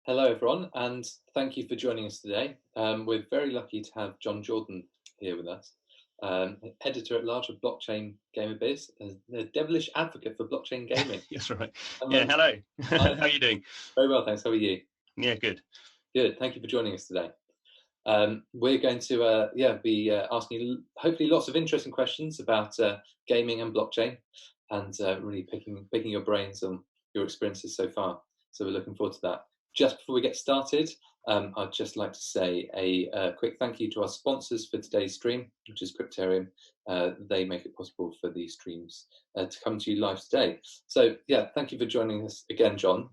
Hello, everyone, and thank you for joining us today. We're very lucky to have Jon Jordan here with us, editor at large of Blockchain Gamer Biz, the devilish advocate for blockchain gaming. Yes, right. Yeah, Um, hello. hi, How are you doing? very well, thanks. How are you? Yeah, good. Good. Thank you for joining us today. We're going to be asking you hopefully lots of interesting questions about gaming and blockchain, and really picking your brains on your experiences so far. So we're looking forward to that. Just before we get started, I'd just like to say a quick thank you to our sponsors for today's stream, which is Crypterium. They make it possible for these streams to come to you live today. So yeah, thank you for joining us again, Jon.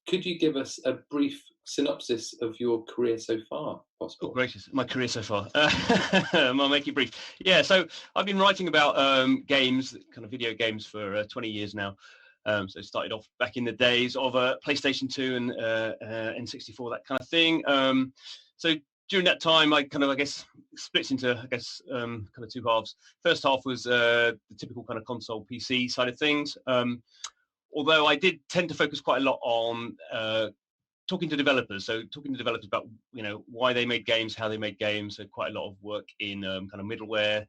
Could you give us a brief synopsis of your career so far, Oh, possible? gracious, my career so far. I'll make it brief. Yeah, so I've been writing about games, kind of video games, for 20 years now. So it started off back in the days of PlayStation 2 and N64, that kind of thing. So during that time, I guess, splits into, kind of two halves. First half was the typical kind of console PC side of things. Although I did tend to focus quite a lot on talking to developers. So talking to developers about why they made games, how they made games. So quite a lot of work in kind of middleware,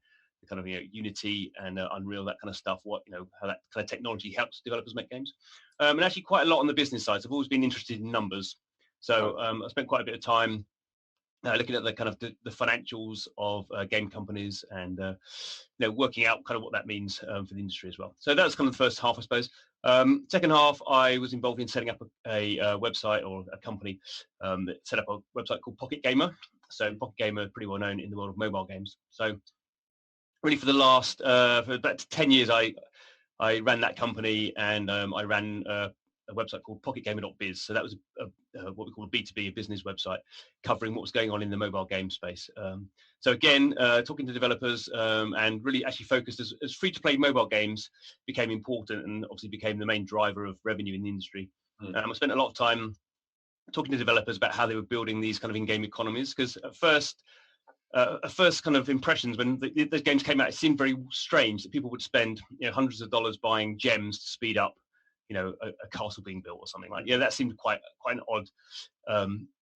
kind of Unity and Unreal, that kind of stuff. How that kind of technology helps developers make games, and actually quite a lot on the business side. So I've always been interested in numbers. So I spent quite a bit of time looking at the kind of the financials of game companies and working out kind of what that means for the industry as well. So that was kind of the first half, I suppose. Second half, I was involved in setting up a website, or a company that set up a website called Pocket Gamer. So Pocket Gamer, pretty well known in the world of mobile games. So really for the last for about 10 years, I ran that company, and I ran a website called pocketgamer.biz. So that was what we call a B2B, a business website, covering what was going on in the mobile game space. So again, talking to developers, and really actually focused as free-to-play mobile games became important, and obviously became the main driver of revenue in the industry. I spent a lot of time talking to developers about how they were building these kind of in-game economies, because at first kind of impressions when those games came out, it seemed very strange that people would spend hundreds of dollars buying gems to speed up a castle being built or something like. That seemed quite an odd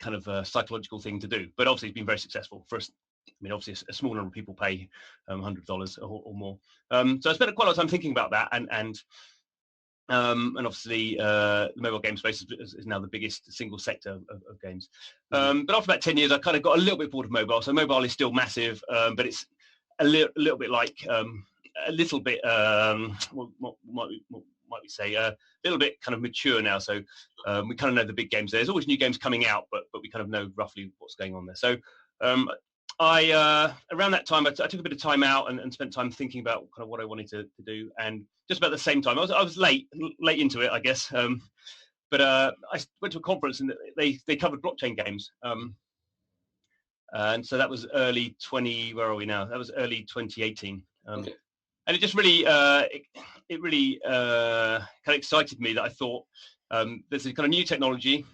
kind of psychological thing to do, but obviously it's been very successful for us. I mean, obviously a small number of people pay $100 or more. So I spent quite a lot of time thinking about that, and obviously the mobile game space is now the biggest single sector of games. But after about 10 years, I kind of got a little bit bored of mobile. So mobile is still massive, but it's a little bit like what might we say, a little bit kind of mature now. So we kind of know the big games. There's always new games coming out, but we kind of know roughly what's going on there. So I around that time, I took a bit of time out and spent time thinking about kind of what I wanted to do. And just about the same time, I was late into it, I guess. But I went to a conference, and they covered blockchain games. And so that was early 20. Where are we now? That was early 2018. Okay. And it just really, it really kind of excited me that I thought there's a kind of new technology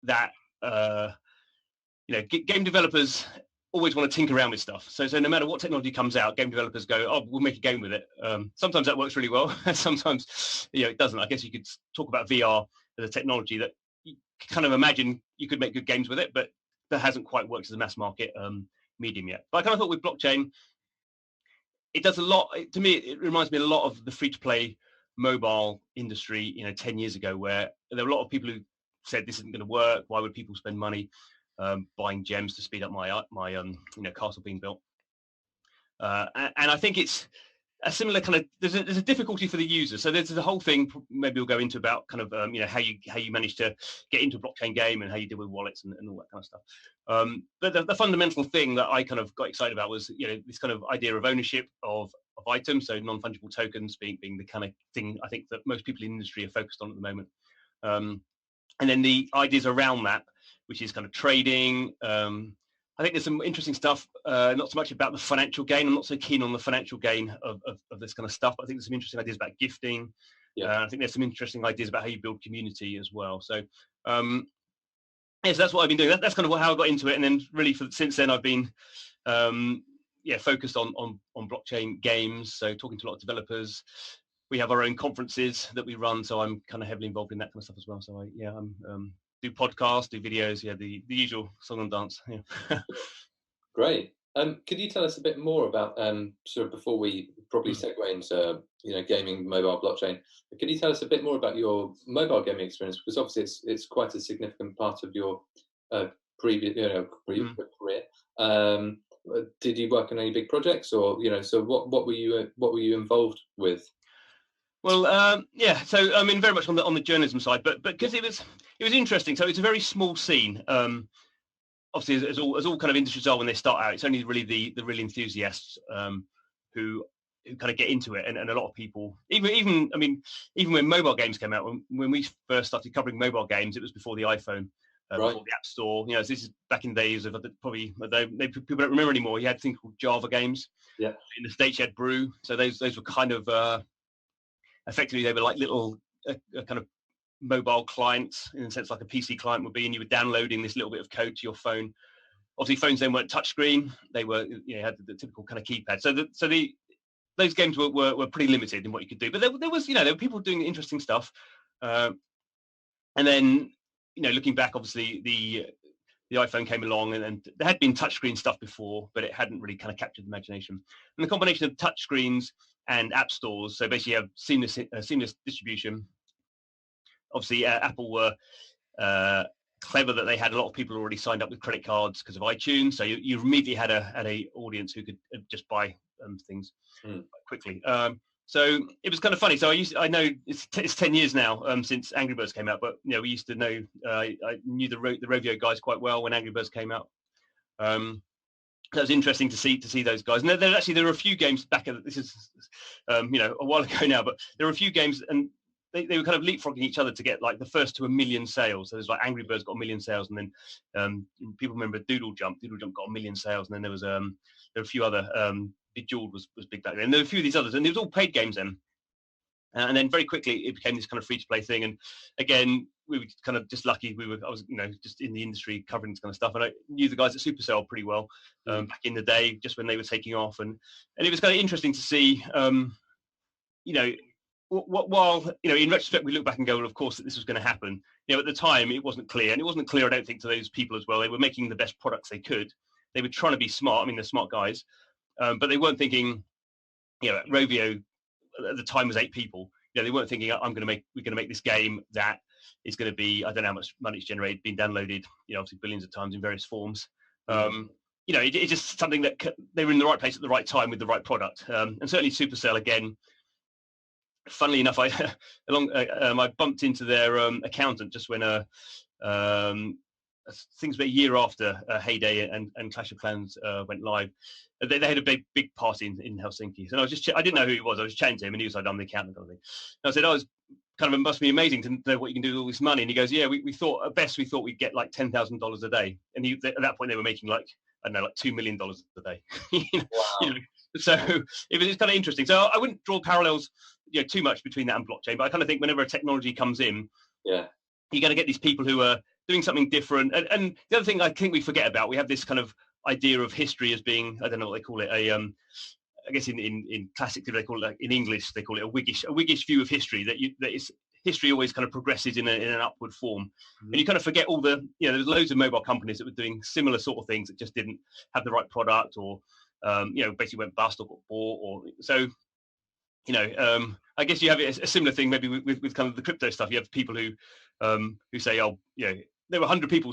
that game developers always want to tinker around with stuff. So no matter what technology comes out, game developers go, "Oh, we'll make a game with it." Sometimes that works really well. Sometimes it doesn't. I guess you could talk about VR as a technology that you kind of imagine you could make good games with it, but that hasn't quite worked as a mass market medium yet. But I kind of thought with blockchain, it does a lot. To me, it reminds me a lot of the free-to-play mobile industry, 10 years ago, where there were a lot of people who said this isn't going to work. Why would people spend money buying gems to speed up my castle being built? And I think it's a similar kind of, there's a difficulty for the user. So there's a whole thing maybe we'll go into about kind of how you manage to get into a blockchain game, and how you deal with wallets and all that kind of stuff. But the fundamental thing that I kind of got excited about was this kind of idea of ownership of items, so non-fungible tokens being the kind of thing I think that most people in the industry are focused on at the moment. And then the ideas around that, which is kind of trading. I think there's some interesting stuff, not so much about the financial gain. I'm not so keen on the financial gain of this kind of stuff, but I think there's some interesting ideas about gifting. I think there's some interesting ideas about how you build community as well. So, so that's what I've been doing. That's kind of how I got into it. And then really since then, I've been focused on blockchain games. So talking to a lot of developers. We have our own conferences that we run, so I'm kind of heavily involved in that kind of stuff as well. So I'm do podcasts, do videos, the usual song and dance. Yeah. Great. Could you tell us a bit more about sort of before we probably Mm. segue into gaming, mobile, blockchain? Could you tell us a bit more about your mobile gaming experience? Because obviously it's quite a significant part of your previous Mm. career. Did you work on any big projects, or so what were you involved with? Well, yeah. So I mean, very much on the journalism side, but Yeah. because it was interesting. So it's a very small scene. Obviously, as all kind of industries are when they start out, it's only really the real enthusiasts who kind of get into it, and a lot of people, even I mean, even when mobile games came out, when we first started covering mobile games, it was before the iPhone. Right. Before the App Store, so this is back in the days of probably people don't remember anymore. You had things called Java games. Yeah. In the States, you had Brew. So those were kind of effectively they were like little kind of mobile clients in a sense, like a PC client would be, and you were downloading this little bit of code to your phone. Obviously, phones then weren't touchscreen; they were had the typical kind of keypad. So those games were pretty limited in what you could do. But there was there were people doing interesting stuff, and then looking back, obviously the iPhone came along, and there had been touchscreen stuff before, but it hadn't really kind of captured the imagination. And the combination of touchscreens and app stores, so basically you have seamless distribution. Obviously, Apple were clever that they had a lot of people already signed up with credit cards because of iTunes, so you immediately had a audience who could just buy things quickly. So it was kind of funny. So I know it's 10 years now since Angry Birds came out, but we used to know. I knew the Rovio guys quite well when Angry Birds came out. That was interesting to see those guys. And there were a few games back at this is a while ago now, but there were a few games and they were kind of leapfrogging each other to get like the first to 1 million sales. So there's like Angry Birds got 1 million sales, and then people remember Doodle Jump. Doodle Jump got 1 million sales, and then there were a few other Bejeweled was big back then. And there were a few of these others, and it was all paid games then. And then very quickly it became this kind of free to play thing. And again, we were kind of just lucky. I was just in the industry covering this kind of stuff, and I knew the guys at Supercell pretty well back in the day, just when they were taking off, and it was kind of interesting to see. While in retrospect we look back and go, well, of course that this was going to happen. At the time it wasn't clear, and it wasn't clear, I don't think, to those people as well. They were making the best products they could. They were trying to be smart. I mean, they're smart guys, but they weren't thinking. Rovio at the time was 8 people. They weren't thinking we're going to make this game that is going to be, I don't know how much money it's generated, being downloaded, obviously billions of times in various forms. It's just something that they were in the right place at the right time with the right product. And certainly Supercell, again, funnily enough, I bumped into their accountant just when things about a year after Heyday and Clash of Clans went live. They had a big party in Helsinki, and I didn't know who he was. I was chatting to him, and he was like, "I'm the accountant," kind of thing. And I said, "Oh, it's kind of, it must be amazing to know what you can do with all this money." And he goes, "Yeah, we thought at best we'd get like $10,000 a day." And at that point they were making like, I don't know, like $2 million a day. Wow. So it was kind of interesting. So I wouldn't draw parallels too much between that and blockchain, but I kind of think whenever a technology comes in, Yeah. you're going to get these people who are doing something different. And the other thing I think we forget about, we have this kind of idea of history as being, I don't know what they call it, I guess in classic they call it, like in English they call it a Whiggish view of history, that is history always kind of progresses in an upward form. Mm-hmm. And you kind of forget all there's loads of mobile companies that were doing similar sort of things that just didn't have the right product, or basically went bust or got bought, or so. I guess you have a similar thing maybe with kind of the crypto stuff. You have people who say, oh, there were 100 people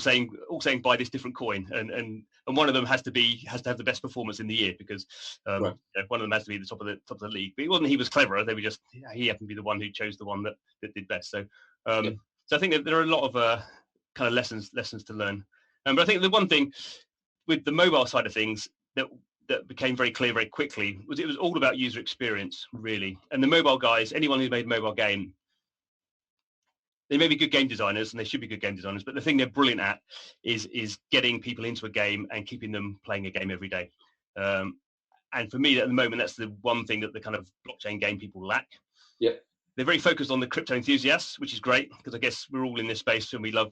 all saying buy this different coin, and one of them has to have the best performance in the year, because right. One of them has to be the top of the league. But it wasn't he was cleverer. They were just he happened to be the one who chose the one that did best. So so I think that there are a lot of kind of lessons to learn. But I think the one thing with the mobile side of things that became very clear very quickly was it was all about user experience, really. And the mobile guys, anyone who made a mobile game, they may be good game designers, and they should be good game designers, but the thing they're brilliant at is getting people into a game and keeping them playing a game every day. And for me, at the moment, that's the one thing that the kind of blockchain game people lack. Yeah. They're very focused on the crypto enthusiasts, which is great, because I guess we're all in this space and we love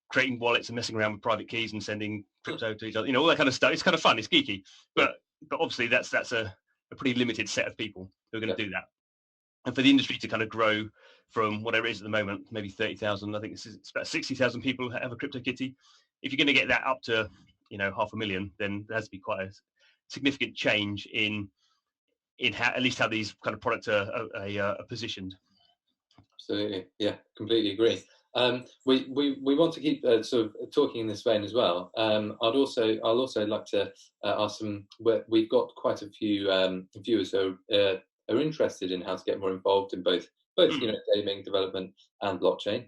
creating wallets and messing around with private keys and sending crypto to each other, all that kind of stuff. It's kind of fun, it's geeky, but obviously that's a pretty limited set of people who are going to do that. And for the industry to kind of grow from whatever it is at the moment, maybe 30,000. I think it's about 60,000 people have a CryptoKitty. If you're going to get that up to 500,000, then there has to be quite a significant change in how, at least how these kind of products are positioned. Absolutely, yeah, completely agree. We want to keep sort of talking in this vein as well. I'll also like to ask some. We've got quite a few viewers who are interested in how to get more involved in both gaming development and blockchain.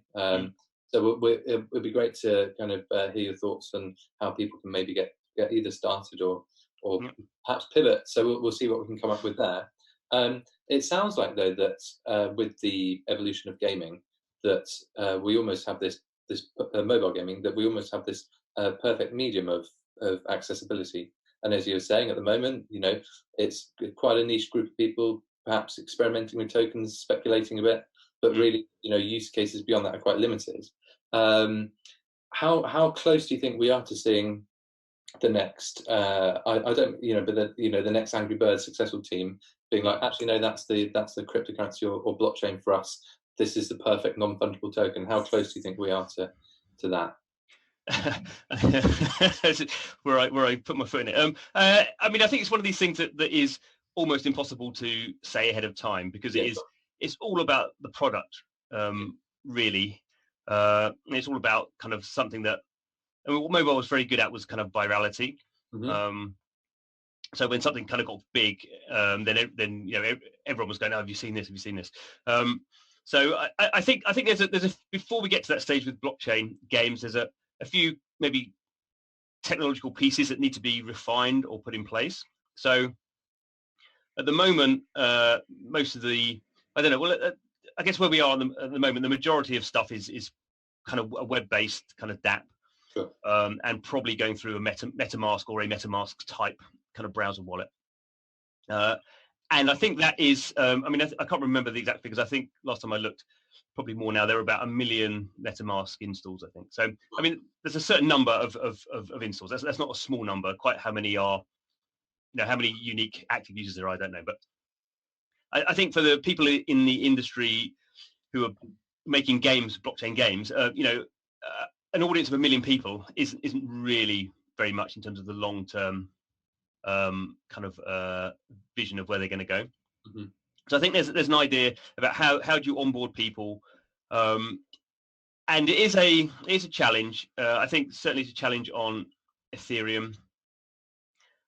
So it would be great to kind of hear your thoughts on how people can maybe get either started or perhaps pivot. So we'll see what we can come up with there. It sounds like, though, that with the evolution of gaming, that we almost have this mobile gaming, that we almost have this perfect medium of accessibility. And as you were saying, at the moment, it's quite a niche group of people, perhaps experimenting with tokens, speculating a bit, but really, use cases beyond that are quite limited. How close do you think we are to seeing the next I don't but the next Angry Birds successful team being like, actually no, that's the cryptocurrency or blockchain for us, this is the perfect non-fungible token? How close do you think we are to that? where I put my foot in it. I mean, I think it's one of these things that is almost impossible to say ahead of time, because it's all about the product, really. It's all about kind of something that, I mean, what mobile was very good at was kind of virality. So when something kind of got big, then everyone was going, "Oh, have you seen this? Have you seen this?" So I think there's a before we get to that stage with blockchain games, there's a few maybe technological pieces that need to be refined or put in place. So at the moment, most of the, I don't know. Well, I guess where we are at the moment, the majority of stuff is kind of a web-based kind of DApp. Sure. And probably going through a MetaMask or a MetaMask type kind of browser wallet. And I think that is, I mean, I can't remember the exact figures. I think last time I looked, probably more now, there are about 1 million MetaMask installs, I think. So, I mean, there's a certain number of installs. That's not a small number. Quite how many are, how many unique active users there are, I don't know. But I think for the people in the industry who are making games, blockchain games, an audience of 1 million people isn't really very much in terms of the long-term kind of vision of where they're going to go. So I think there's an idea about how do you onboard people, and it is a challenge. I think certainly it's a challenge on Ethereum.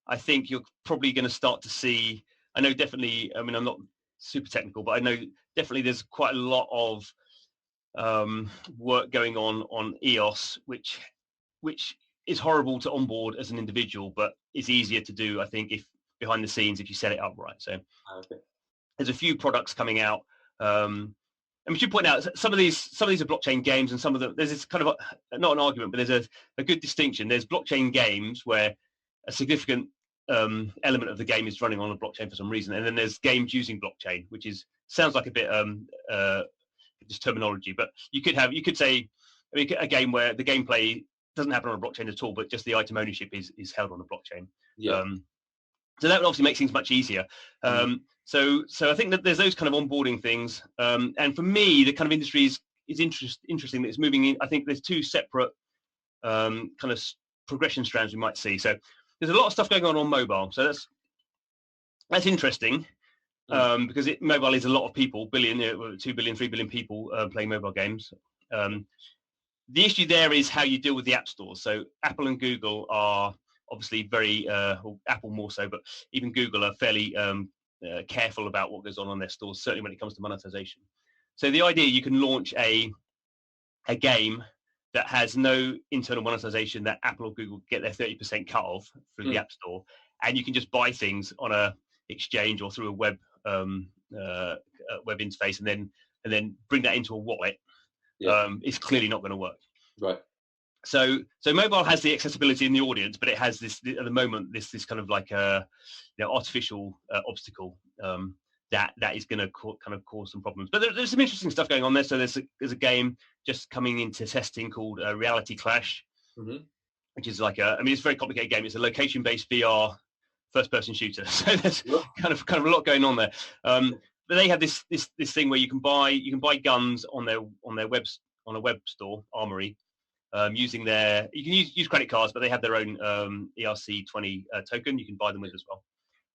I think you're probably going to start to see. I know definitely. I mean, I'm not super technical, but I know definitely there's quite a lot of work going on EOS, which is horrible to onboard as an individual, but is easier to do, I think, if behind the scenes, if you set it up right. So there's a few products coming out. And we should point out some of these are blockchain games, and some of them, there's this kind of not an argument, but there's a good distinction. There's blockchain games where a significant element of the game is running on a blockchain for some reason, and then there's games using blockchain, which sounds like a bit just terminology, but you could say, I mean, a game where the gameplay doesn't happen on a blockchain at all, but just the item ownership is held on a blockchain. So that obviously makes things much easier. So I think that there's those kind of onboarding things, and for me, the kind of industry is interesting that it's moving in. I think there's two separate kind of progression strands we might see. So there's a lot of stuff going on mobile, so that's interesting. Because mobile is a lot of people, 2 billion, 3 billion people playing mobile games. The issue there is how you deal with the app stores. So Apple and Google are obviously very, well, Apple more so, but even Google are fairly careful about what goes on their stores, certainly when it comes to monetization. So the idea, you can launch a game that has no internal monetization, that Apple or Google get their 30% cut off through the App Store, and you can just buy things on a exchange or through a web interface, and then bring that into a wallet. It's clearly not going to work. Right. So mobile has the accessibility in the audience, but it has this at the moment this kind of like a artificial obstacle that is going to kind of cause some problems. But there's some interesting stuff going on there. So there's a game just coming into testing called Reality Clash, which is like I mean, it's a very complicated game. It's a location-based VR first-person shooter. So there's kind of a lot going on there. they have this thing where you can buy guns on their on a web store, Armory, using you can use credit cards, but they have their own ERC20 token. You can buy them with as well,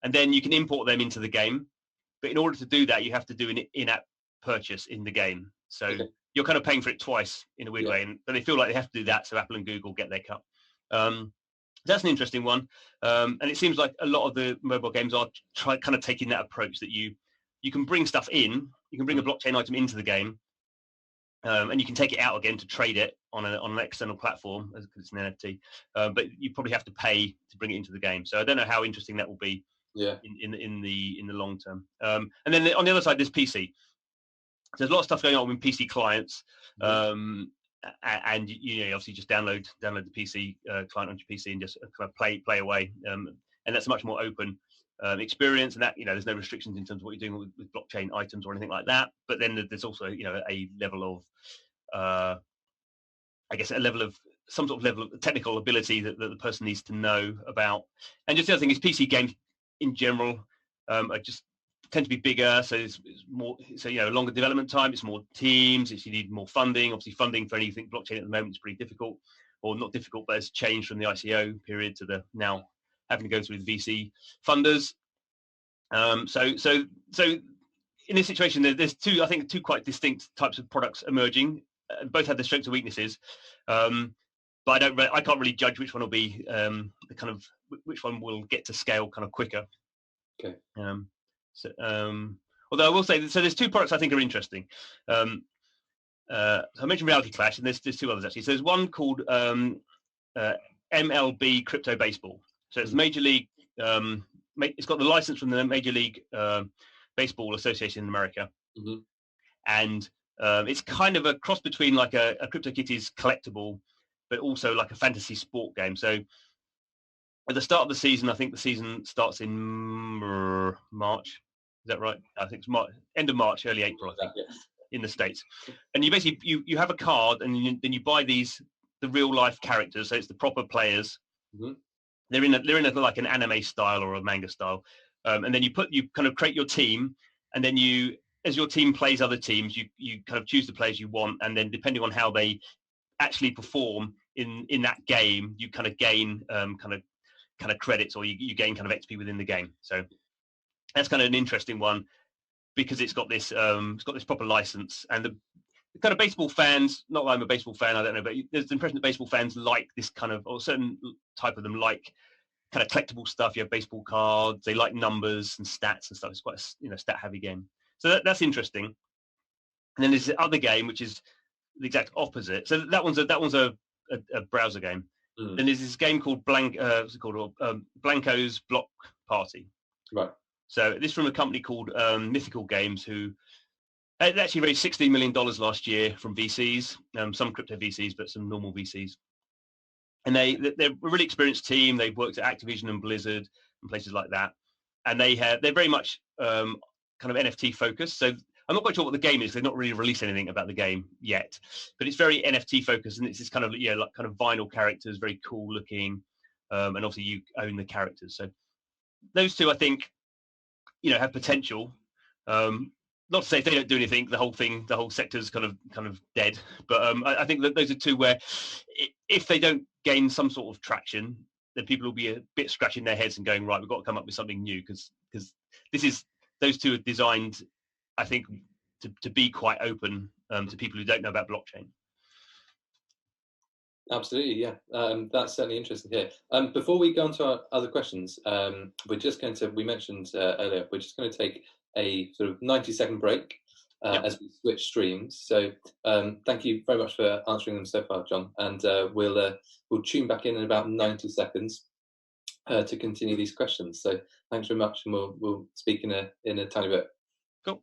and then you can import them into the game. But in order to do that, you have to do an in-app purchase in the game. So you're kind of paying for it twice in a weird way, but they feel like they have to do that so Apple and Google get their cut. That's an interesting one, and it seems like a lot of the mobile games are kind of taking that approach that you can bring stuff in, you can bring a blockchain item into the game, and you can take it out again to trade it on an external platform because it's an NFT, but you probably have to pay to bring it into the game. So I don't know how interesting that will be in the long term. And then on the other side, there's PC. So there's a lot of stuff going on with PC clients. And obviously just download the PC client on your PC and just kind of play away, and that's a much more open experience. And that there's no restrictions in terms of what you're doing with blockchain items or anything like that. But then there's also a level of I guess a level of some sort of level of technical ability that the person needs to know about. And just the other thing is PC games in general are just tend to be bigger, so it's more, longer development time, it's more teams, you need more funding. Obviously funding for anything blockchain at the moment is pretty difficult, or not difficult, but it's changed from the ICO period to the now having to go through the VC funders. So in this situation there's two quite distinct types of products emerging. Both have their strengths and weaknesses, but I can't really judge which one will be which one will get to scale kind of quicker. Although I will say, so there's two products I think are interesting. So I mentioned Reality Clash, and there's two others actually. So there's one called MLB Crypto Baseball. So it's Major League. It's got the license from the Major League Baseball Association in America, and it's kind of a cross between like a CryptoKitties collectible, but also like a fantasy sport game. So at the start of the season, I think the season starts in March. Is that right? I think it's March, end of March, early April, I think, in the States. And you basically you have a card, and then you buy the real life characters. So it's the proper players. They're in like an anime style or a manga style, and then you kind of create your team, and then as your team plays other teams, you kind of choose the players you want, and then depending on how they actually perform in that game, you kind of gain kind of credits, or you gain kind of XP within the game. So that's kind of an interesting one because it's got this proper license, and the kind of baseball fans, not that I'm a baseball fan, I don't know, but there's the impression that baseball fans like this kind of, or a certain type of them like kind of collectible stuff. You have baseball cards, they like numbers and stats and stuff. It's quite a stat heavy game. So that's interesting. And then there's the other game, which is the exact opposite. So that one's a browser game. Then there's this game called Blanco's Block Party. Right. So this is from a company called Mythical Games, who actually raised $16 million last year from VCs, some crypto VCs, but some normal VCs. And they're a really experienced team. They've worked at Activision and Blizzard and places like that. And they're very much kind of NFT focused. So I'm not quite sure what the game is. They've not really released anything about the game yet, but it's very NFT focused, and it's this kind of like kind of vinyl characters, very cool looking, and obviously you own the characters. So those two, I think, have potential. Not to say if they don't do anything, the whole sector's kind of dead. But I think that those are two where, if they don't gain some sort of traction, then people will be a bit scratching their heads and going, right, we've got to come up with something new, because those two are designed, I think, to be quite open to people who don't know about blockchain. Absolutely, yeah. That's certainly interesting here. Before we go on to our other questions, we're just going to, we mentioned earlier, we're just going to take a sort of 90-second break as we switch streams. So thank you very much for answering them so far, John. And we'll tune back in about 90 seconds to continue these questions. So thanks very much, and we'll speak in a tiny bit. Cool.